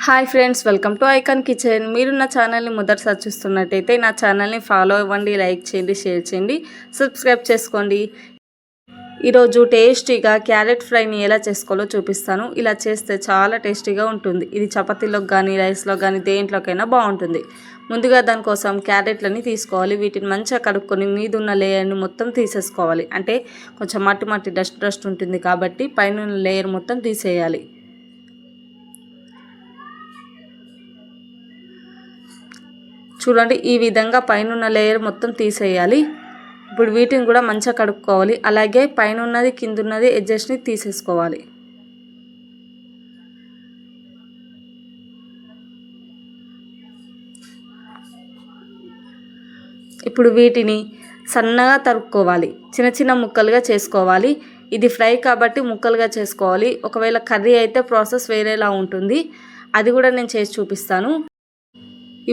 Hi friends, welcome to icon kitchen. మీరు నా ఛానల్ని మొదటిసారి చూస్తున్నట్టయితే నా ఛానల్ని ఫాలో అవ్వండి, లైక్ చేయండి, షేర్ చేయండి, సబ్స్క్రైబ్ చేసుకోండి. ఈరోజు టేస్టీగా క్యారెట్ ఫ్రైని ఎలా చేసుకోవాలో చూపిస్తాను. ఇలా చేస్తే చాలా టేస్టీగా ఉంటుంది. ఇది చపాతీలోకి కానీ రైస్లో కానీ దేంట్లోకైనా బాగుంటుంది. ముందుగా దానికోసం క్యారెట్లని తీసుకోవాలి. వీటిని మంచిగా కడుక్కొని మీదున్న లేయర్ని మొత్తం తీసేసుకోవాలి. అంటే కొంచెం మట్టి డస్ట్ ఉంటుంది కాబట్టి పైన లేయర్ మొత్తం తీసేయాలి. చూడండి, ఈ విధంగా పైన లేయర్ మొత్తం తీసేయాలి. ఇప్పుడు వీటిని కూడా మంచిగా కడుక్కోవాలి. అలాగే పైన ఉన్నది కింద ఉన్నది ఎడ్జెస్ట్ని తీసేసుకోవాలి. ఇప్పుడు వీటిని సన్నగా తరుక్కోవాలి, చిన్న చిన్న ముక్కలుగా చేసుకోవాలి. ఇది ఫ్రై కాబట్టి ముక్కలుగా చేసుకోవాలి. ఒకవేళ కర్రీ అయితే ప్రాసెస్ వేరేలా ఉంటుంది, అది కూడా నేను చేసి చూపిస్తాను.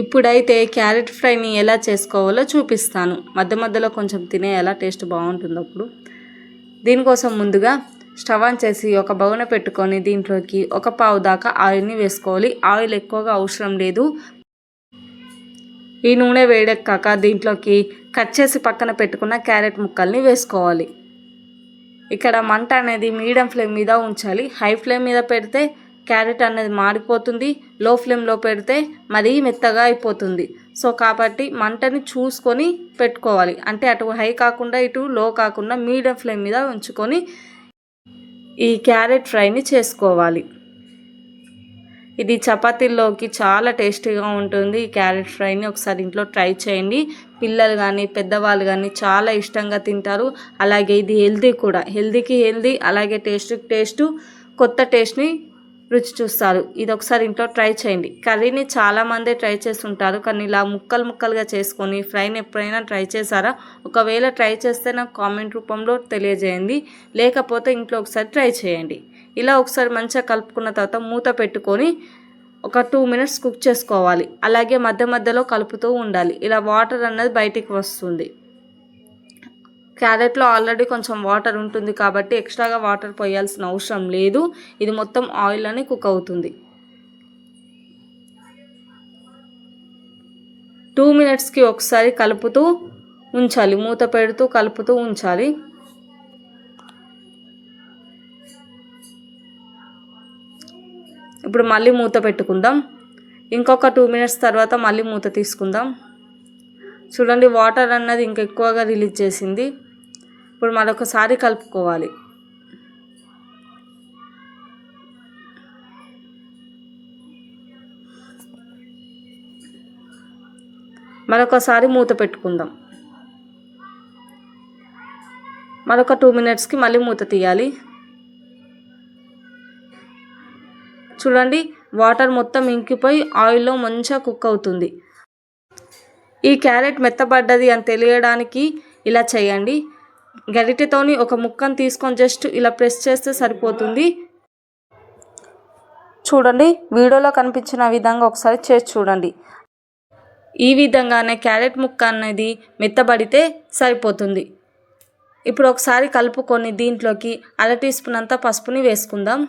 ఇప్పుడైతే క్యారెట్ ఫ్రైని ఎలా చేసుకోవాలో చూపిస్తాను. మధ్యలో కొంచెం తినేయాలా, టేస్ట్ బాగుంటుంది అప్పుడు. దీనికోసం ముందుగా స్టవ్ ఆన్ చేసి ఒక బౌన పెట్టుకొని దీంట్లోకి 1 పావు దాకా ఆయిల్ని వేసుకోవాలి. ఆయిల్ ఎక్కువగా అవసరం లేదు. ఈ నూనె వేడెక్కాక దీంట్లోకి కట్ చేసి పక్కన పెట్టుకున్న క్యారెట్ ముక్కల్ని వేసుకోవాలి. ఇక్కడ మంట అనేది మీడియం ఫ్లేమ్ మీద ఉంచాలి. హై ఫ్లేమ్ మీద పెడితే క్యారెట్ అనేది మాడిపోతుంది, లో ఫ్లేమ్లో పెడితే మరీ మెత్తగా అయిపోతుంది. సో కాబట్టి మంటని చూసుకొని పెట్టుకోవాలి. అంటే అటు హై కాకుండా ఇటు లో కాకుండా మీడియం ఫ్లేమ్ మీద ఉంచుకొని ఈ క్యారెట్ ఫ్రైని చేసుకోవాలి. ఇది చపాతీల్లోకి చాలా టేస్టీగా ఉంటుంది. ఈ క్యారెట్ ఫ్రైని ఒకసారి ఇంట్లో ట్రై చేయండి. పిల్లలు కానీ పెద్దవాళ్ళు కానీ చాలా ఇష్టంగా తింటారు. అలాగే ఇది హెల్తీ కూడా, హెల్తీకి హెల్తీ, అలాగే టేస్ట్ కొత్త టేస్ట్ని రుచి చూస్తారు. ఇది ఒకసారి ఇంట్లో ట్రై చేయండి. కర్రీని చాలామంది ట్రై చేస్తుంటారు, కానీ ఇలా ముక్కలుగా చేసుకొని ఫ్రైని ఎప్పుడైనా ట్రై చేశారా? ఒకవేళ ట్రై చేస్తే నాకు కామెంట్ రూపంలో తెలియజేయండి. లేకపోతే ఇంట్లో ఒకసారి ట్రై చేయండి. ఇలా ఒకసారి మంచిగా కలుపుకున్న తర్వాత మూత పెట్టుకొని ఒక 2 minutes కుక్ చేసుకోవాలి. అలాగే మధ్యలో కలుపుతూ ఉండాలి. ఇలా వాటర్ అన్నది బయటికి వస్తుంది. క్యారెట్లో ఆల్రెడీ కొంచెం వాటర్ ఉంటుంది కాబట్టి ఎక్స్ట్రాగా వాటర్ పోయాల్సిన అవసరం లేదు. ఇది మొత్తం ఆయిల్ అని కుక్ అవుతుంది. 2 minutesకి ఒకసారి కలుపుతూ ఉంచాలి. మూత పెడుతూ కలుపుతూ ఉంచాలి. ఇప్పుడు మళ్ళీ మూత పెట్టుకుందాం. ఇంకొక 2 minutes తర్వాత మళ్ళీ మూత తీసుకుందాం. చూడండి, వాటర్ అన్నది ఇంకా ఎక్కువగా రిలీజ్ చేసింది. ఇప్పుడు మరొకసారి కలుపుకోవాలి. మరొకసారి మూత పెట్టుకుందాం. మరొక 2 minutesకి మళ్ళీ మూత తీయాలి. చూడండి, వాటర్ మొత్తం ఇంకిపోయి ఆయిల్లో మంచిగా కుక్ అవుతుంది. ఈ క్యారెట్ మెత్తబడ్డది అని తెలియడానికి ఇలా చేయండి. గరిటెతోని ఒక ముక్కను తీసుకొని జస్ట్ ఇలా ప్రెస్ చేస్తే సరిపోతుంది. చూడండి, వీడియోలో కనిపించిన విధంగా ఒకసారి చేసి చూడండి. ఈ విధంగానే క్యారెట్ ముక్క అనేది మెత్తబడితే సరిపోతుంది. ఇప్పుడు ఒకసారి కలుపుకొని దీంట్లోకి 1/2 teaspoon అంతా పసుపుని వేసుకుందాం.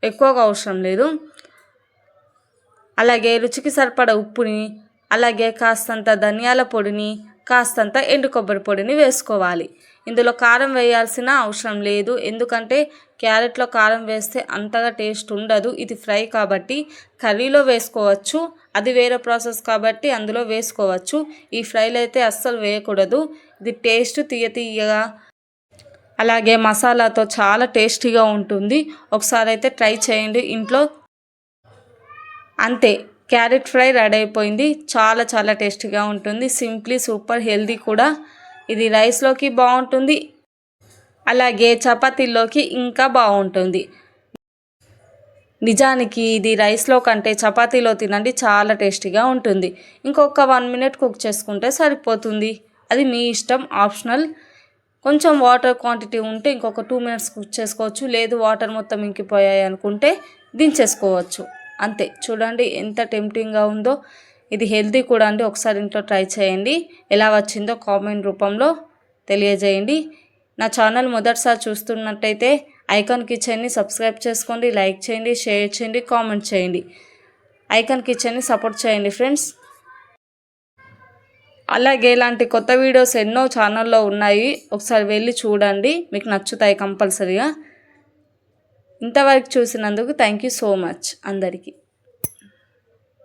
ఎక్కువగా అవసరం లేదు. అలాగే రుచికి సరిపడ ఉప్పుని, అలాగే కాస్తంత ధనియాల పొడిని, కాస్తంత ఎండు కొబ్బరి పొడిని వేసుకోవాలి. ఇందులో కారం వేయాల్సిన అవసరం లేదు, ఎందుకంటే క్యారెట్లో కారం వేస్తే అంతగా టేస్ట్ ఉండదు. ఇది ఫ్రై కాబట్టి కర్రీలో వేసుకోవచ్చు, అది వేరే ప్రాసెస్ కాబట్టి అందులో వేసుకోవచ్చు. ఈ ఫ్రైలో అయితే అస్సలు వేయకూడదు. ఇది టేస్ట్ తీయగా అలాగే మసాలాతో చాలా టేస్టీగా ఉంటుంది. ఒకసారి అయితే ట్రై చేయండి ఇంట్లో. అంతే, క్యారెట్ ఫ్రై రెడీ అయిపోయింది. చాలా టేస్టీగా ఉంటుంది. సింప్లీ సూపర్, హెల్తీ కూడా. ఇది రైస్లోకి బాగుంటుంది, అలాగే చపాతీల్లోకి ఇంకా బాగుంటుంది. నిజానికి ఇది రైస్లో కంటే చపాతీలో తినండి, చాలా టేస్టీగా ఉంటుంది. ఇంకొక 1 minute కుక్ చేసుకుంటే సరిపోతుంది. అది మీ ఇష్టం, ఆప్షనల్. కొంచెం వాటర్ క్వాంటిటీ ఉంటే ఇంకొక 2 minutes కుక్ చేసుకోవచ్చు. లేదు వాటర్ మొత్తం ఇంకిపోయాయి అనుకుంటే దించేసుకోవచ్చు. అంతే. చూడండి ఎంత టెంప్టింగ్గా ఉందో. ఇది హెల్తీ కూడా అండి. ఒకసారి ఇంట్లో ట్రై చేయండి. ఎలా వచ్చిందో కామెంట్ రూపంలో తెలియజేయండి. నా ఛానల్ మొదటిసారి చూస్తున్నట్టయితే ఐకాన్ కిచెన్ని సబ్స్క్రైబ్ చేసుకోండి, లైక్ చేయండి, షేర్ చేయండి, కామెంట్ చేయండి. ఐకాన్ కిచెన్ని సపోర్ట్ చేయండి ఫ్రెండ్స్. అలాగే ఇలాంటి కొత్త వీడియోస్ ఎన్నో ఛానల్లో ఉన్నాయి, ఒకసారి వెళ్ళి చూడండి, మీకు నచ్చుతాయి కంపల్సరీగా. ఇంతవరకు చూసినందుకు థ్యాంక్ యూ సో మచ్ అందరికీ.